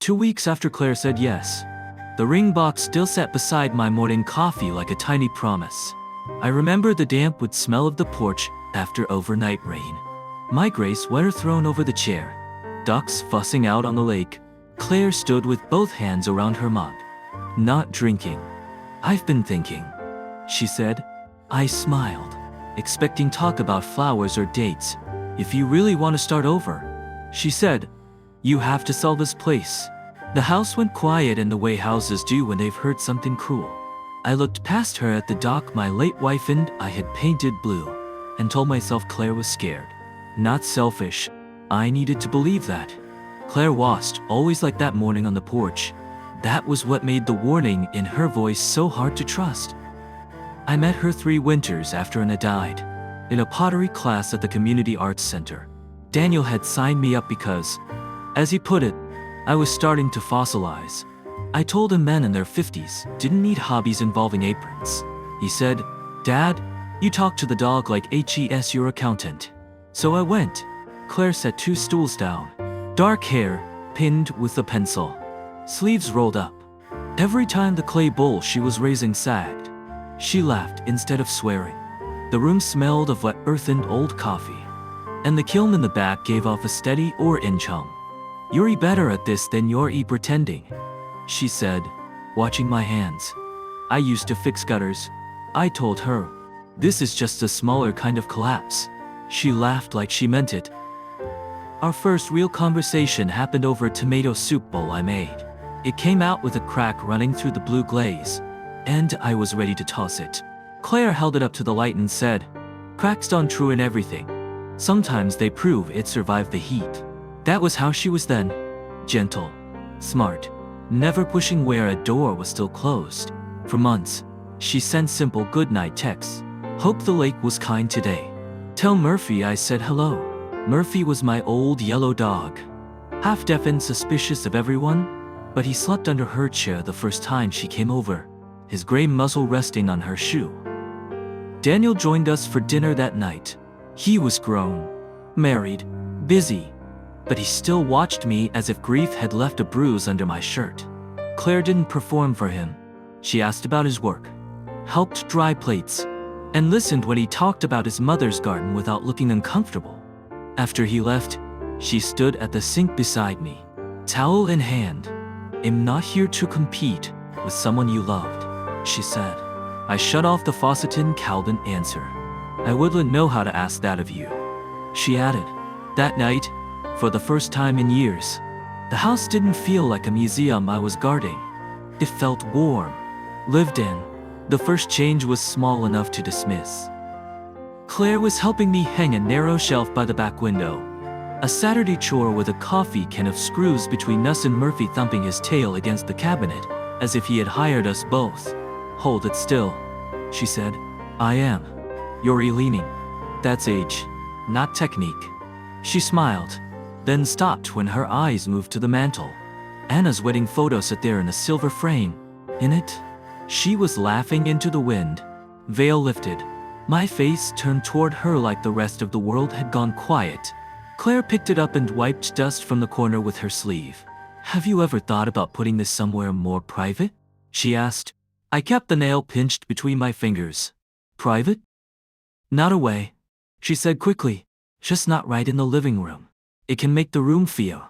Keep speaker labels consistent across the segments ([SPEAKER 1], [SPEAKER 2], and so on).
[SPEAKER 1] 2 weeks after Claire said yes. The ring box still sat beside my morning coffee like a tiny promise. I remember the damp wood smell of the porch after overnight rain. My gray sweater thrown over the chair. Ducks fussing out on the lake. Claire stood with both hands around her mug. Not drinking. "I've been thinking," she said. I smiled, expecting talk about flowers or dates. "If you really want to start over," she said, "you have to sell this place." The house went quiet in the way houses do when they've heard something cruel. I looked past her at the dock my late wife and I had painted blue, and told myself Claire was scared. Not selfish. I needed to believe that. Claire was always like that morning on the porch. That was what made the warning in her voice so hard to trust. I met her 3 winters after Anna died, in a pottery class at the Community Arts Center. Daniel had signed me up because, as he put it, I was starting to fossilize. I told him men in their 50s didn't need hobbies involving aprons. He said, "Dad, you talk to the dog like HES your accountant." So I went. Claire sat 2 stools down. Dark hair, pinned with a pencil. Sleeves rolled up. Every time the clay bowl she was raising sagged, she laughed instead of swearing. The room smelled of wet earth and old coffee, and the kiln in the back gave off a steady orange hum. "You're better at this than you're pretending," she said, watching my hands. "I used to fix gutters," I told her. "This is just a smaller kind of collapse." She laughed like she meant it. Our first real conversation happened over a tomato soup bowl I made. It came out with a crack running through the blue glaze, and I was ready to toss it. Claire held it up to the light and said, "Cracks don't ruin everything. Sometimes they prove it survived the heat." That was how she was then. Gentle, smart, never pushing where a door was still closed. For months, she sent simple goodnight texts. "Hope the lake was kind today. Tell Murphy I said hello." Murphy was my old yellow dog. Half deaf and suspicious of everyone, but he slept under her chair the first time she came over, his gray muzzle resting on her shoe. Daniel joined us for dinner that night. He was grown, married, busy, but he still watched me as if grief had left a bruise under my shirt. Claire didn't perform for him. She asked about his work, helped dry plates, and listened when he talked about his mother's garden without looking uncomfortable. After he left, she stood at the sink beside me, towel in hand. "I'm not here to compete with someone you loved," she said. I shut off the faucet and cowed an answer. "I wouldn't know how to ask that of you," she added. That night, for the first time in years, the house didn't feel like a museum I was guarding. It felt warm, lived in. The first change was small enough to dismiss. Claire was helping me hang a narrow shelf by the back window. A Saturday chore with a coffee can of screws between us and Murphy thumping his tail against the cabinet, as if he had hired us both. "Hold it still," she said. "I am. You're leaning. That's age, not technique." She smiled, then stopped when her eyes moved to the mantel. Anna's wedding photo sat there in a silver frame. In it, she was laughing into the wind, veil lifted. My face turned toward her like the rest of the world had gone quiet. Claire picked it up and wiped dust from the corner with her sleeve. "Have you ever thought about putting this somewhere more private?" she asked. I kept the nail pinched between my fingers. "Private? Not away," she said quickly. "Just not right in the living room. It can make the room feel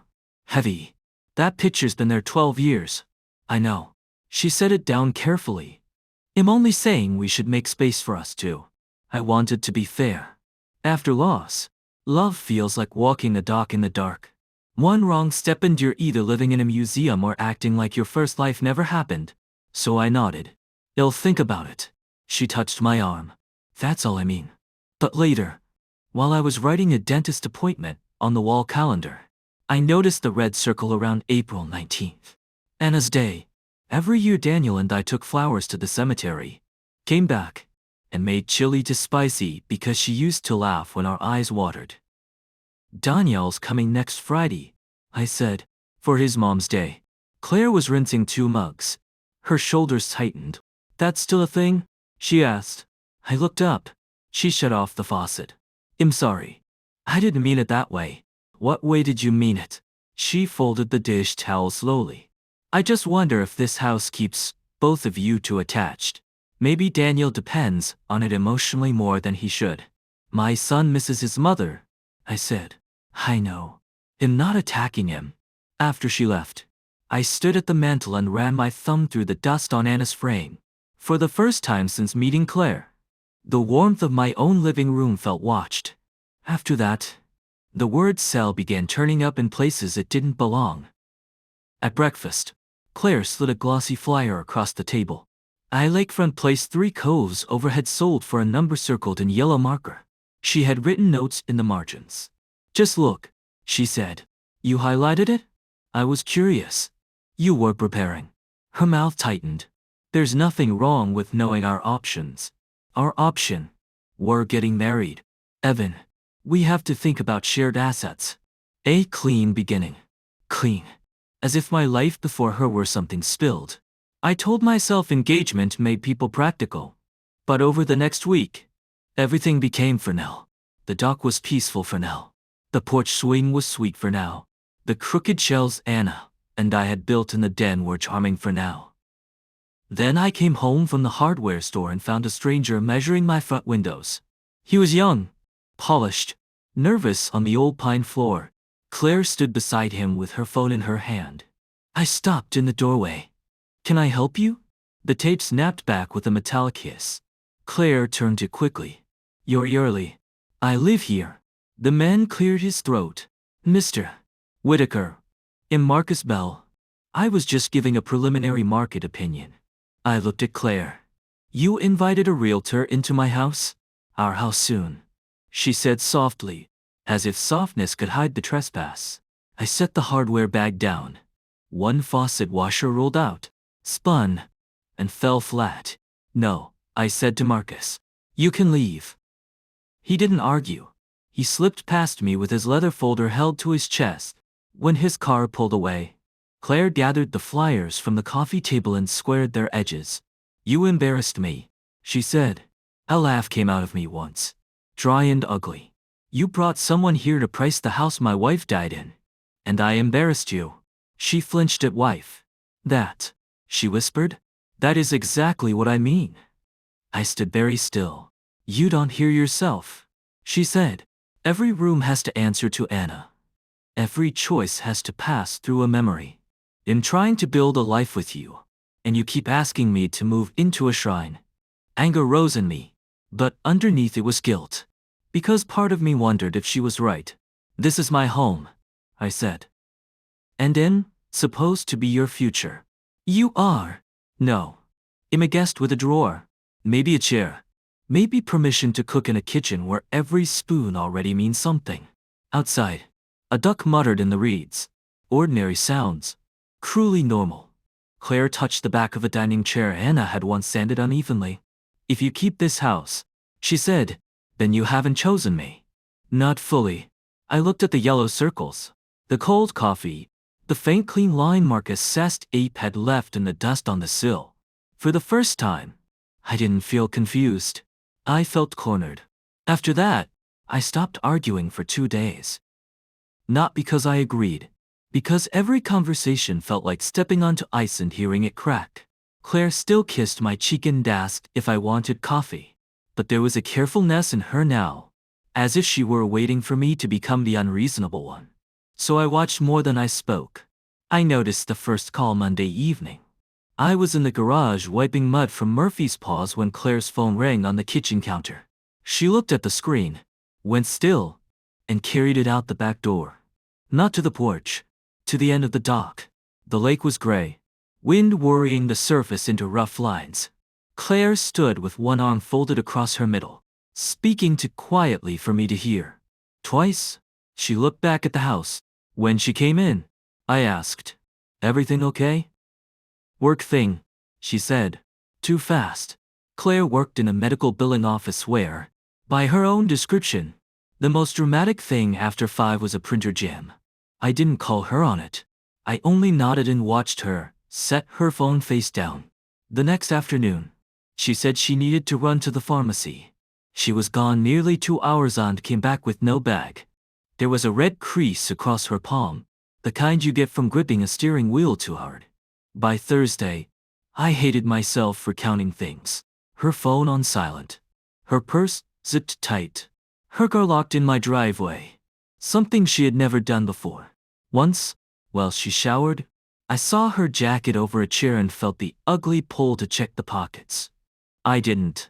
[SPEAKER 1] heavy. That picture's been there 12 years. I know." She set it down carefully. "I'm only saying we should make space for us two." I wanted to be fair. After loss, love feels like walking the dock in the dark. One wrong step and you're either living in a museum or acting like your first life never happened. So I nodded. "I'll think about it." She touched my arm. "That's all I mean." But later, while I was writing a dentist appointment on the wall calendar, I noticed the red circle around April 19th. Anna's Day. Every year Daniel and I took flowers to the cemetery, came back, and made chili to spicy because she used to laugh when our eyes watered. "Daniel's coming next Friday," I said, "for his mom's day." Claire was rinsing 2 mugs. Her shoulders tightened. "That's still a thing?" she asked. I looked up. She shut off the faucet. "I'm sorry. I didn't mean it that way." "What way did you mean it?" She folded the dish towel slowly. I just wonder if this house keeps both of you two attached. Maybe Daniel depends on it emotionally more than he should. My son misses his mother, I said. I know. I'm not attacking him. After she left, I stood at the mantel and ran my thumb through the dust on Anna's frame. For the first time since meeting Claire, the warmth of my own living room felt watched. After that, the word cell began turning up in places it didn't belong. At breakfast, Claire slid a glossy flyer across the table. I lakefront place 3 Coves overhead sold for a number circled in yellow marker. She had written notes in the margins. Just look, she said. You highlighted it? I was curious. You were preparing. Her mouth tightened. There's nothing wrong with knowing our options. Our option. We're getting married. Evan, we have to think about shared assets. A clean beginning. Clean. As if my life before her were something spilled. I told myself engagement made people practical. But over the next week, everything became for now. The dock was peaceful for now. The porch swing was sweet for now. The crooked shells Anna and I had built in the den were charming for now. Then I came home from the hardware store and found a stranger measuring my front windows. He was young, polished, nervous on the old pine floor. Claire stood beside him with her phone in her hand. I stopped in the doorway. Can I help you? The tape snapped back with a metallic hiss. Claire turned to quickly. You're early. I live here. The man cleared his throat. Mr. Whitaker. I'm Marcus Bell. I was just giving a preliminary market opinion. I looked at Claire. You invited a realtor into my house? Our house soon, she said softly, as if softness could hide the trespass. I set the hardware bag down. One faucet washer rolled out, spun, and fell flat. No, I said to Marcus. You can leave. He didn't argue. He slipped past me with his leather folder held to his chest. When his car pulled away, Claire gathered the flyers from the coffee table and squared their edges. You embarrassed me, she said. A laugh came out of me once, dry and ugly. You brought someone here to price the house my wife died in. And I embarrassed you. She flinched at wife. That, she whispered, that is exactly what I mean. I stood very still. You don't hear yourself, she said. Every room has to answer to Anna. Every choice has to pass through a memory. I'm trying to build a life with you, and you keep asking me to move into a shrine. Anger rose in me, but underneath it was guilt. Because part of me wondered if she was right. This is my home, I said. And in, supposed to be your future. You are. No. I'm a guest with a drawer. Maybe a chair. Maybe permission to cook in a kitchen where every spoon already means something. Outside, a duck muttered in the reeds. Ordinary sounds. Cruelly normal. Claire touched the back of a dining chair Anna had once sanded unevenly. If you keep this house, she said, then you haven't chosen me. Not fully. I looked at the yellow circles, the cold coffee, the faint clean line Marcus Sest ape had left in the dust on the sill. For the first time, I didn't feel confused. I felt cornered. After that, I stopped arguing for 2 days. Not because I agreed, because every conversation felt like stepping onto ice and hearing it crack. Claire still kissed my cheek and asked if I wanted coffee. But there was a carefulness in her now, as if she were waiting for me to become the unreasonable one. So I watched more than I spoke. I noticed the first call Monday evening. I was in the garage wiping mud from Murphy's paws when Claire's phone rang on the kitchen counter. She looked at the screen, went still, and carried it out the back door. Not to the porch, to the end of the dock. The lake was gray, wind worrying the surface into rough lines. Claire stood with one arm folded across her middle, speaking too quietly for me to hear. Twice, she looked back at the house. When she came in, I asked, "Everything okay?" "Work thing," she said. Too fast. Claire worked in a medical billing office where, by her own description, the most dramatic thing after 5 was a printer jam. I didn't call her on it. I only nodded and watched her set her phone face down. The next afternoon, she said she needed to run to the pharmacy. She was gone nearly 2 hours and came back with no bag. There was a red crease across her palm, The kind you get from gripping a steering wheel too hard. By Thursday, I hated myself for counting things. Her phone on silent. Her purse zipped tight. Her car locked in my driveway. Something she had never done before. Once, while she showered, I saw her jacket over a chair and felt the ugly pull to check the pockets. I didn't.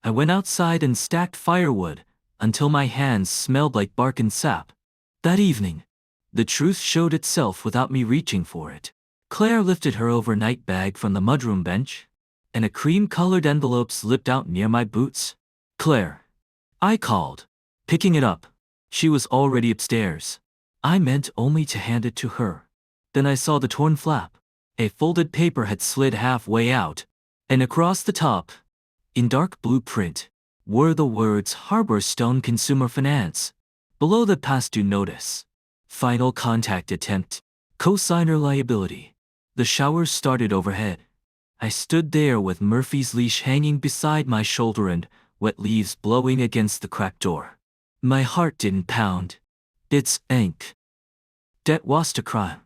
[SPEAKER 1] I went outside and stacked firewood until my hands smelled like bark and sap. That evening, the truth showed itself without me reaching for it. Claire lifted her overnight bag from the mudroom bench, and a cream-colored envelope slipped out near my boots. "Claire," I called, picking it up. She was already upstairs. I meant only to hand it to her. Then I saw the torn flap. A folded paper had slid halfway out, and across the top, in dark blue print, were the words Harborstone Consumer Finance. Below the past due notice. Final contact attempt. Cosigner liability. The shower started overhead. I stood there with Murphy's leash hanging beside my shoulder and wet leaves blowing against the cracked door. My heart didn't pound. It sank. Debt was a crime.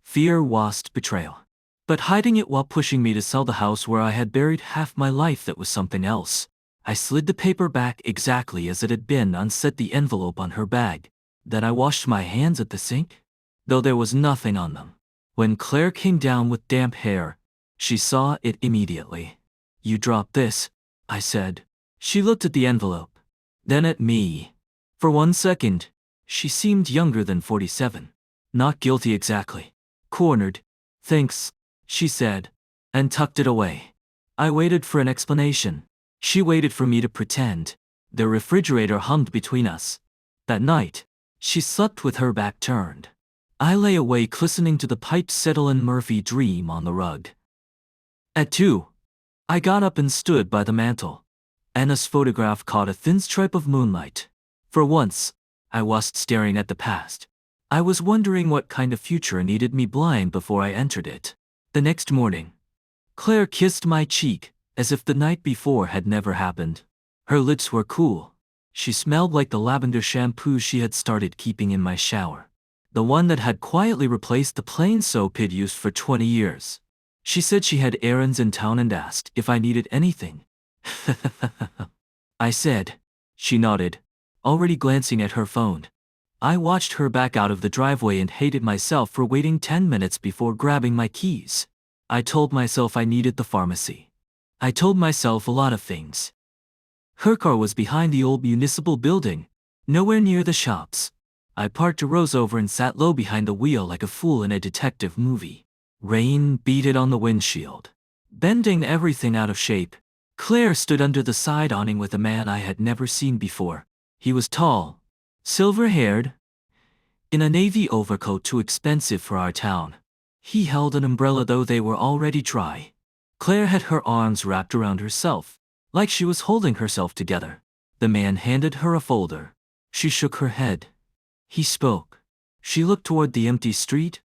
[SPEAKER 1] Fear was betrayal. But hiding it while pushing me to sell the house where I had buried half my life, that was something else. I slid the paper back exactly as it had been, unset the envelope on her bag. Then I washed my hands at the sink, though there was nothing on them. When Claire came down with damp hair, she saw it immediately. "You dropped this," I said. She looked at the envelope, then at me. For 1 second, she seemed younger than 47. Not guilty exactly. Cornered. "Thanks," she said, and tucked it away. I waited for an explanation. She waited for me to pretend. The refrigerator hummed between us. That night, she slept with her back turned. I lay awake listening to the pipes settle and Murphy dream on the rug. At 2, I got up and stood by the mantel. Anna's photograph caught a thin stripe of moonlight. For once, I wasn't staring at the past. I was wondering what kind of future needed me blind before I entered it. The next morning, Claire kissed my cheek, as if the night before had never happened. Her lips were cool. She smelled like the lavender shampoo she had started keeping in my shower. The one that had quietly replaced the plain soap he'd used for 20 years. She said she had errands in town and asked if I needed anything. I said. She nodded, already glancing at her phone. I watched her back out of the driveway and hated myself for waiting 10 minutes before grabbing my keys. I told myself I needed the pharmacy. I told myself a lot of things. Her car was behind the old municipal building, nowhere near the shops. I parked a rows over and sat low behind the wheel like a fool in a detective movie. Rain beat it on the windshield, bending everything out of shape. Claire stood under the side awning with a man I had never seen before. He was tall, silver-haired, in a navy overcoat too expensive for our town. He held an umbrella, though they were already dry. Claire had her arms wrapped around herself, like she was holding herself together. The man handed her a folder. She shook her head. He spoke. She looked toward the empty street,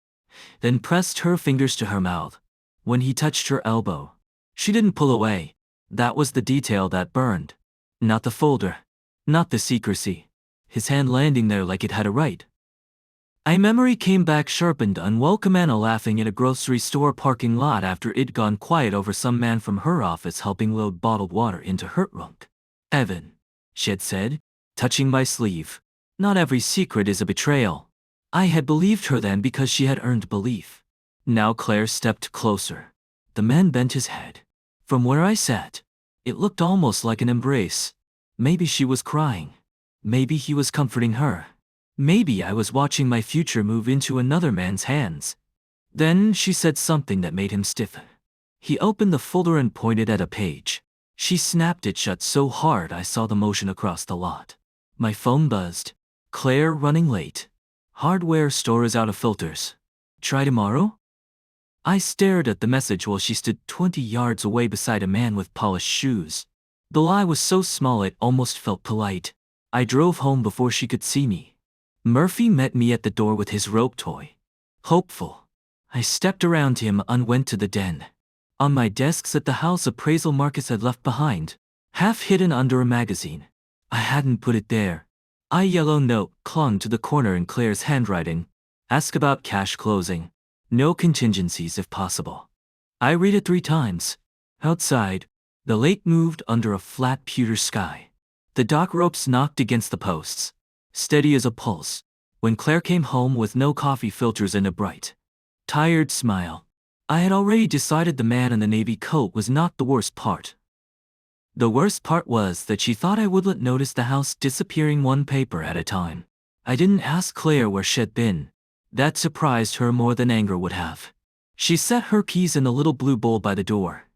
[SPEAKER 1] then pressed her fingers to her mouth. When he touched her elbow, she didn't pull away. That was the detail that burned. Not the folder. Not the secrecy. His hand landing there like it had a right. Memory came back sharpened, unwelcome. Anna laughing in a grocery store parking lot after it'd gone quiet over some man from her office helping load bottled water into her trunk. "Evan," she had said, touching my sleeve. "Not every secret is a betrayal." I had believed her then because she had earned belief. Now Claire stepped closer. The man bent his head. From where I sat, it looked almost like an embrace. Maybe she was crying. Maybe he was comforting her. Maybe I was watching my future move into another man's hands. Then she said something that made him stiffen. He opened the folder and pointed at a page. She snapped it shut so hard I saw the motion across the lot. My phone buzzed. "Claire, running late. Hardware store is out of filters. Try tomorrow?" I stared at the message while she stood 20 yards away beside a man with polished shoes. The lie was so small it almost felt polite. I drove home before she could see me. Murphy met me at the door with his rope toy. Hopeful. I stepped around him and went to the den. On my desks at the house appraisal Marcus had left behind, half hidden under a magazine. I hadn't put it there. A yellow note clung to the corner in Claire's handwriting. Ask about cash closing. No contingencies if possible. I read it 3 times. Outside, the lake moved under a flat pewter sky. The dock ropes knocked against the posts, steady as a pulse, when Claire came home with no coffee filters and a bright, tired smile. I had already decided the man in the navy coat was not the worst part. The worst part was that she thought I wouldn't notice the house disappearing one paper at a time. I didn't ask Claire where she'd been. That surprised her more than anger would have. She set her keys in the little blue bowl by the door,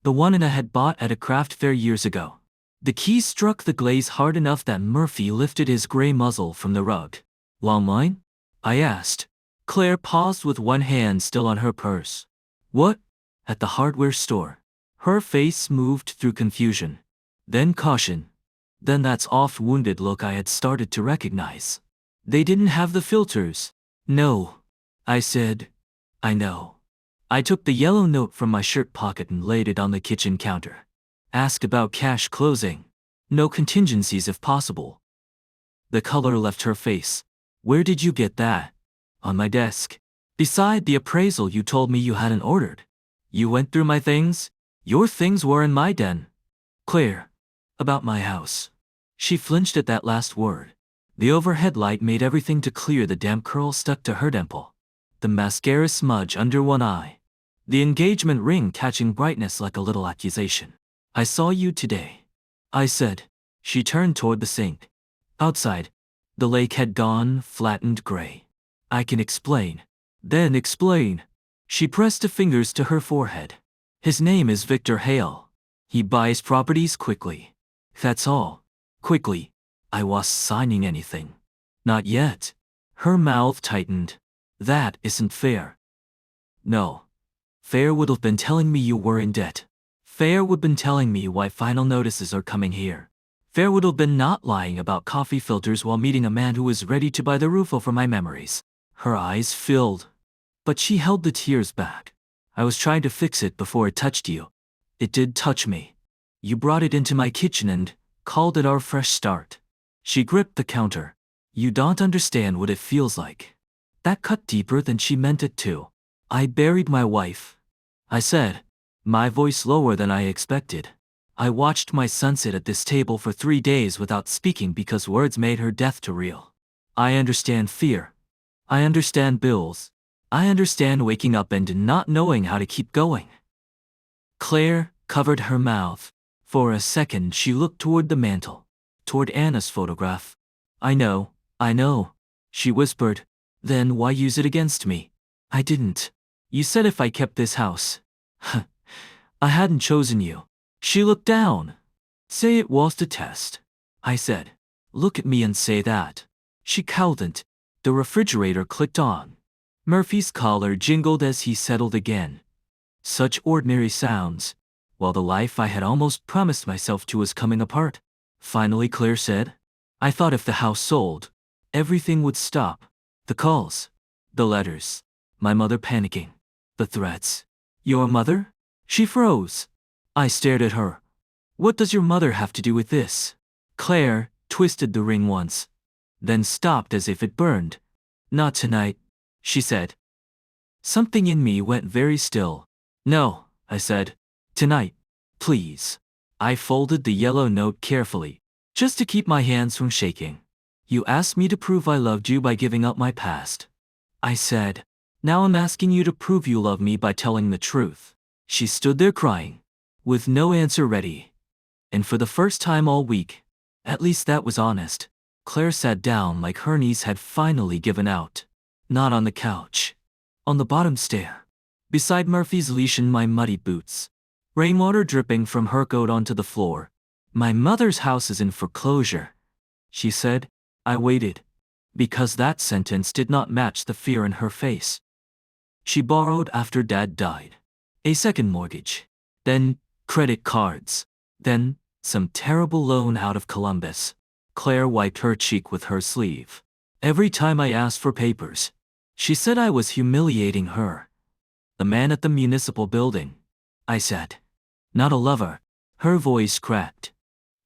[SPEAKER 1] the one I had bought at a craft fair years ago. The keys struck the glaze hard enough that Murphy lifted his gray muzzle from the rug. Long line? I asked. Claire paused with one hand still on her purse. What? At the hardware store. Her face moved through confusion, then caution, then that oft-wounded look I had started to recognize. They didn't have the filters. No. I said, I know. I took the yellow note from my shirt pocket and laid it on the kitchen counter. Ask about cash closing. No contingencies if possible. The color left her face. Where did you get that? On my desk. Beside the appraisal you told me you hadn't ordered. You went through my things? Your things were in my den. Claire. About my house. She flinched at that last word. The overhead light made everything to clear the damp curl stuck to her dimple, the mascara smudge under one eye, the engagement ring catching brightness like a little accusation. I saw you today, I said. She turned toward the sink. Outside, the lake had gone flattened gray. I can explain. Then explain. She pressed her fingers to her forehead. His name is Victor Hale. He buys properties quickly. That's all. Quickly. I was signing anything. Not yet. Her mouth tightened. That isn't fair. No. Fair would have been telling me you were in debt. Fair would have been telling me why final notices are coming here. Fair would have been not lying about coffee filters while meeting a man who was ready to buy the roof over my memories. Her eyes filled. But she held the tears back. I was trying to fix it before it touched you. It did touch me. You brought it into my kitchen and called it our fresh start. She gripped the counter. You don't understand what it feels like. That cut deeper than she meant it to. I buried my wife, I said, my voice lower than I expected. I watched my son sit at this table for 3 days without speaking because words made her death too real. I understand fear. I understand bills. I understand waking up and not knowing how to keep going. Claire covered her mouth. For a second she looked toward the mantel, toward Anna's photograph. I know, she whispered. Then why use it against me? I didn't. You said if I kept this house. I hadn't chosen you. She looked down. Say it was a test. I said. Look at me and say that. She couldn't. The refrigerator clicked on. Murphy's collar jingled as he settled again. Such ordinary sounds, while the life I had almost promised myself to was coming apart. Finally Claire said, I thought if the house sold, everything would stop. The calls, the letters, my mother panicking, the threats. Your mother? She froze. I stared at her. What does your mother have to do with this? Claire twisted the ring once, then stopped as if it burned. Not tonight, she said. Something in me went very still. No, I said. Tonight, please. I folded the yellow note carefully, just to keep my hands from shaking. You asked me to prove I loved you by giving up my past. I said. Now I'm asking you to prove you love me by telling the truth. She stood there crying, with no answer ready. And for the first time all week, at least that was honest, Claire sat down like her knees had finally given out. Not on the couch. On the bottom stair. Beside Murphy's leash and my muddy boots. Rainwater dripping from her coat onto the floor. My mother's house is in foreclosure, she said. I waited, because that sentence did not match the fear in her face. She borrowed after Dad died. A second mortgage. Then, credit cards. Then, some terrible loan out of Columbus. Claire wiped her cheek with her sleeve. Every time I asked for papers, she said I was humiliating her. The man at the municipal building, I said. Not a lover. Her voice cracked.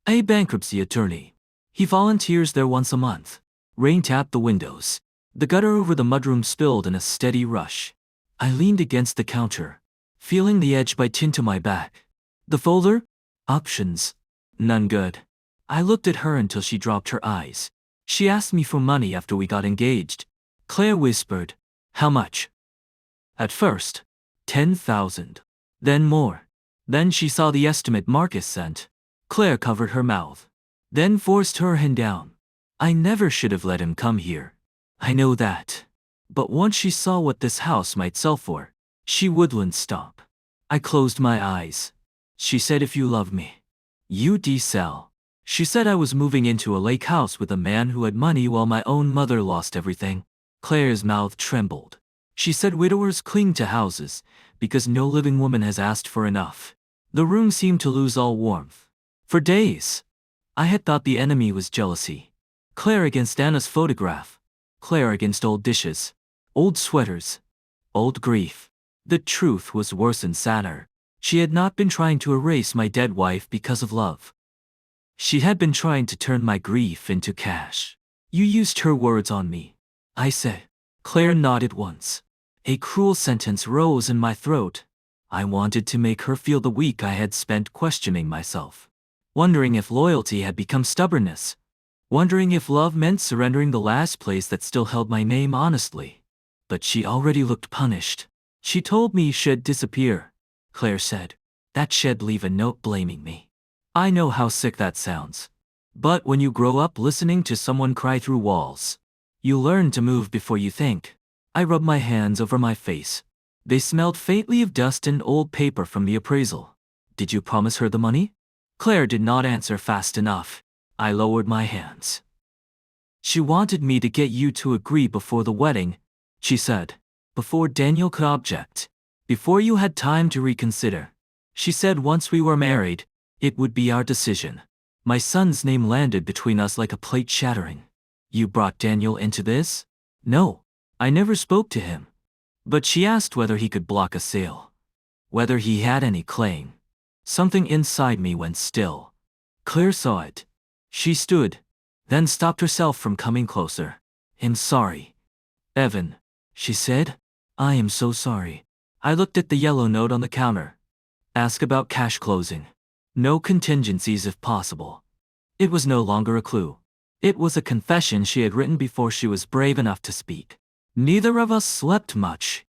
[SPEAKER 1] A bankruptcy attorney. He volunteers there once a month. Rain tapped the windows. The gutter over the mudroom spilled in a steady rush. I leaned against the counter, feeling the edge bite into my back. The folder? Options. None good. I looked at her until she dropped her eyes. She asked me for money after we got engaged. Claire whispered, "How much?" At first, 10,000. Then more. Then she saw the estimate Marcus sent. Claire covered her mouth. Then forced her hand down. I never should have let him come here. I know that. But once she saw what this house might sell for, she wouldn't stop. I closed my eyes. She said, "If you love me, you'd sell." She said I was moving into a lake house with a man who had money while my own mother lost everything. Claire's mouth trembled. She said widowers cling to houses because no living woman has asked for enough. The room seemed to lose all warmth. For days, I had thought the enemy was jealousy. Claire against Anna's photograph. Claire against old dishes, old sweaters, old grief. The truth was worse and sadder. She had not been trying to erase my dead wife because of love. She had been trying to turn my grief into cash. "You used her words on me," I said. Claire nodded once. A cruel sentence rose in my throat. I wanted to make her feel the week I had spent questioning myself, wondering if loyalty had become stubbornness, wondering if love meant surrendering the last place that still held my name honestly. But she already looked punished. She told me she'd disappear. Claire said that she'd leave a note blaming me. I know how sick that sounds. But when you grow up listening to someone cry through walls, you learn to move before you think. I rubbed my hands over my face. They smelled faintly of dust and old paper from the appraisal. "Did you promise her the money?" Claire did not answer fast enough. I lowered my hands. "She wanted me to get you to agree before the wedding," she said. "Before Daniel could object. Before you had time to reconsider. She said once we were married, it would be our decision." My son's name landed between us like a plate shattering. "You brought Daniel into this?" "No. I never spoke to him. But she asked whether he could block a sale. Whether he had any claim." Something inside me went still. Claire saw it. She stood, then stopped herself from coming closer. "I'm sorry, Evan," she said. "I am so sorry." I looked at the yellow note on the counter. "Ask about cash closing. No contingencies if possible." It was no longer a clue. It was a confession she had written before she was brave enough to speak. Neither of us slept much.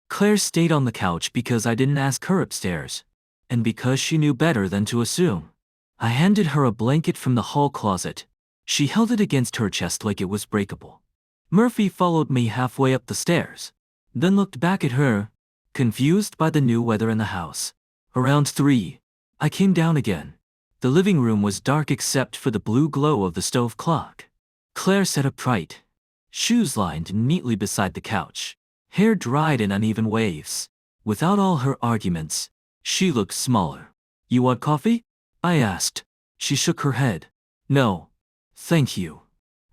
[SPEAKER 1] Claire stayed on the couch because I didn't ask her upstairs, and because she knew better than to assume. I handed her a blanket from the hall closet. She held it against her chest like it was breakable. Murphy followed me halfway up the stairs, then looked back at her, confused by the new weather in the house. Around 3, I came down again. The living room was dark except for the blue glow of the stove clock. Claire sat upright, shoes lined neatly beside the couch, hair dried in uneven waves. Without all her arguments, she looked smaller. "You want coffee?" I asked. She shook her head. "No, thank you.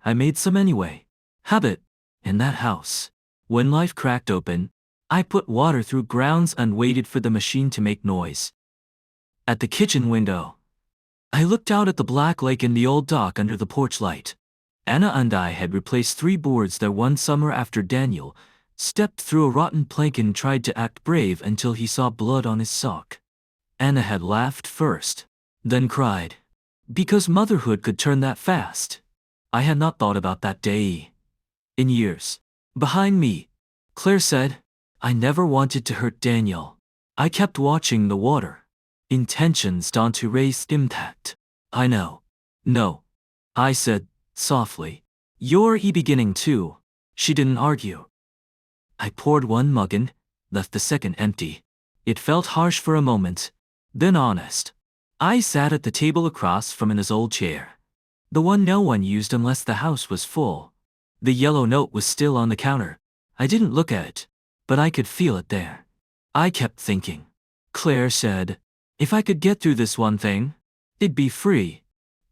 [SPEAKER 1] I made some anyway." Habit. In that house. When life cracked open, I put water through grounds and waited for the machine to make noise. At the kitchen window, I looked out at the black lake and the old dock under the porch light. Anna and I had replaced 3 boards there one summer after Daniel stepped through a rotten plank and tried to act brave until he saw blood on his sock. Anna had laughed first, then cried. Because motherhood could turn that fast. I had not thought about that day in years. Behind me, Claire said, "I never wanted to hurt Daniel." I kept watching the water. Intentions don't erase impact. "I know." "No," I said, softly. "You're beginning too." She didn't argue. I poured 1 mug and left the second empty. It felt harsh for a moment, then honest. I sat at the table across from his old chair. The one no one used unless the house was full. The yellow note was still on the counter. I didn't look at it, but I could feel it there. I kept thinking. Claire said, "If I could get through this one thing, it'd be free."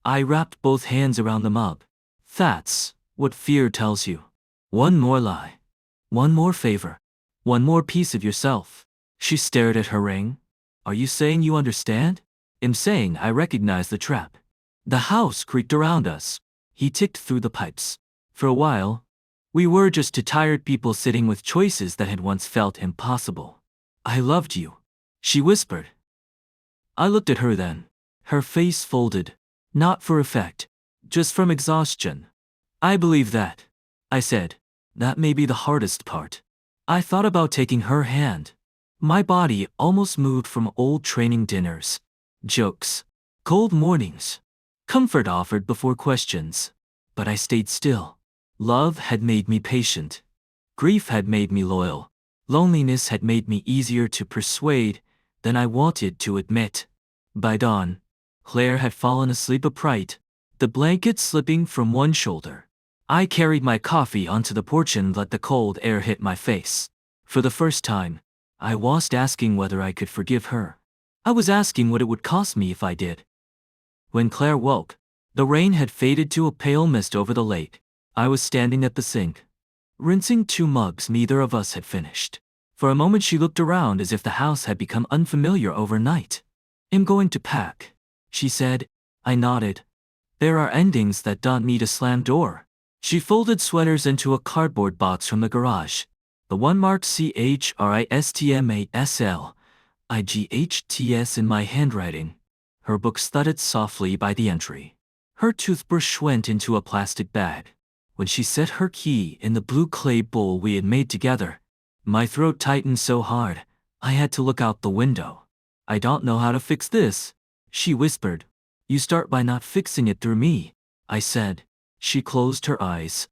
[SPEAKER 1] I wrapped both hands around the mug. "That's what fear tells you. One more lie. One more favor. One more piece of yourself." She stared at her ring. "Are you saying you understand?" "I'm saying I recognize the trap." The house creaked around us. He ticked through the pipes. For a while, We were just two tired people sitting with choices that had once felt impossible. I loved you, she whispered. I looked at her then. Her face folded, not for effect, just from exhaustion. I believe that, I said. That may be the hardest part. I thought about taking her hand. My body almost moved from old training dinners, jokes, cold mornings, comfort offered before questions. But I stayed still. Love had made me patient. Grief had made me loyal. Loneliness had made me easier to persuade than I wanted to admit. By dawn, Claire had fallen asleep upright, the blanket slipping from one shoulder. I carried my coffee onto the porch and let the cold air hit my face. For the first time, I wasn't asking whether I could forgive her. I was asking what it would cost me if I did. When Claire woke, the rain had faded to a pale mist over the lake. I was standing at the sink, rinsing 2 mugs neither of us had finished. For a moment she looked around as if the house had become unfamiliar overnight. I'm going to pack, she said. I nodded. There are endings that don't need a slammed door. She folded sweaters into a cardboard box from the garage. The one marked CHRISTMASL in my handwriting. Her books thudded softly by the entry. Her toothbrush went into a plastic bag. When she set her key in the blue clay bowl we had made together, my throat tightened so hard, I had to look out the window. I don't know how to fix this, she whispered. You start by not fixing it through me, I said. She closed her eyes.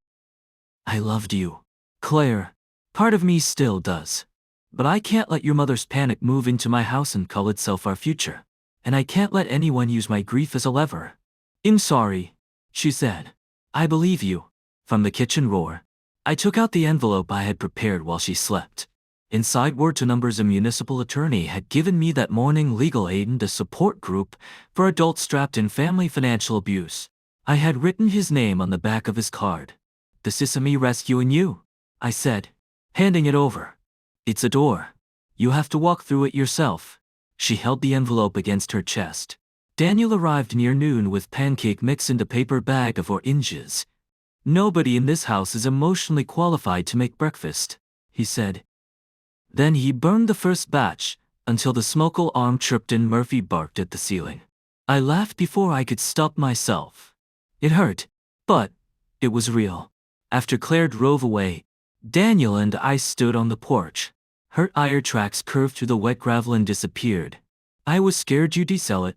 [SPEAKER 1] I loved you, Claire. Part of me still does. But I can't let your mother's panic move into my house and call itself our future. And I can't let anyone use my grief as a lever. I'm sorry, she said. I believe you. From the kitchen drawer, I took out the envelope I had prepared while she slept. Inside were 2 numbers a municipal attorney had given me that morning: legal aid and a support group for adults trapped in family financial abuse. I had written his name on the back of his card. This is me rescuing you, I said, handing it over. It's a door. You have to walk through it yourself. She held the envelope against her chest. Daniel arrived near noon with pancake mix and a paper bag of oranges. Nobody in this house is emotionally qualified to make breakfast, he said. Then he burned the first batch, until the smoke alarm chirped and Murphy barked at the ceiling. I laughed before I could stop myself. It hurt, but it was real. After Claire drove away, Daniel and I stood on the porch. Her tire tracks curved through the wet gravel and disappeared. I was scared you'd sell it,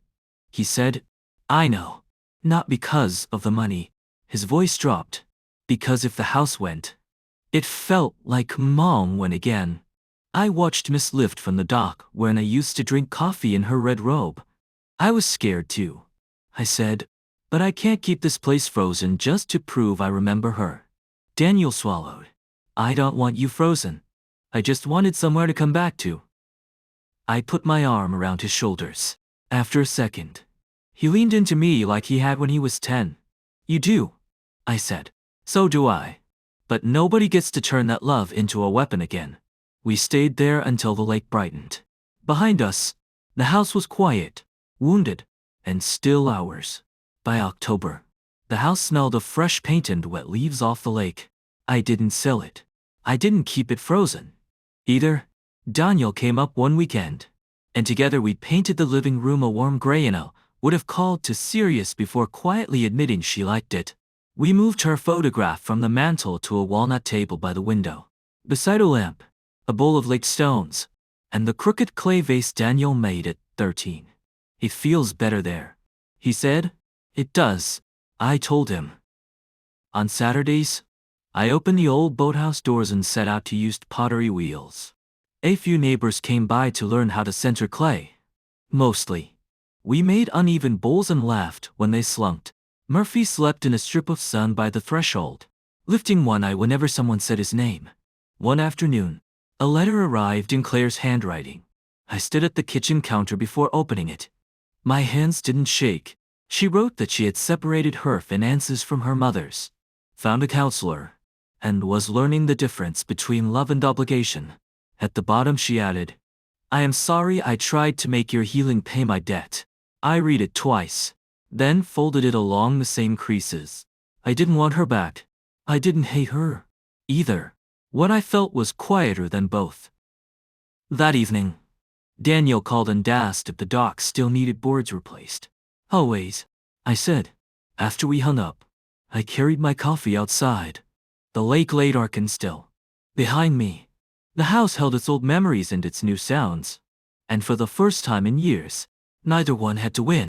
[SPEAKER 1] he said. I know. Not because of the money. His voice dropped. Because if the house went. It felt like Mom went again. I watched Miss lift from the dock when I used to drink coffee in her red robe. I was scared too, I said. But I can't keep this place frozen just to prove I remember her. Daniel swallowed. I don't want you frozen. I just wanted somewhere to come back to. I put my arm around his shoulders. After a second, he leaned into me like he had when he was 10. You do, I said. So do I. But nobody gets to turn that love into a weapon again. We stayed there until the lake brightened. Behind us, the house was quiet, wounded, and still ours. By October, the house smelled of fresh paint and wet leaves off the lake. I didn't sell it. I didn't keep it frozen. Either. Daniel came up one weekend, and together we painted the living room a warm gray and I would have called to serious before quietly admitting she liked it. We moved her photograph from the mantel to a walnut table by the window. Beside a lamp, a bowl of lake stones, and the crooked clay vase Daniel made at 13. It feels better there, he said. It does, I told him. On Saturdays, I opened the old boathouse doors and set out to use pottery wheels. A few neighbors came by to learn how to center clay. Mostly. We made uneven bowls and laughed when they slunked. Murphy slept in a strip of sun by the threshold, lifting one eye whenever someone said his name. One afternoon, a letter arrived in Claire's handwriting. I stood at the kitchen counter before opening it. My hands didn't shake. She wrote that she had separated her finances from her mother's, found a counselor, and was learning the difference between love and obligation. At the bottom she added, I am sorry I tried to make your healing pay my debt. I read it twice, then folded it along the same creases. I didn't want her back. I didn't hate her. Either. What I felt was quieter than both. That evening, Daniel called and asked if the dock still needed boards replaced. Always, I said. After we hung up, I carried my coffee outside. The lake lay dark and still. Behind me, the house held its old memories and its new sounds. And for the first time in years, neither one had to win.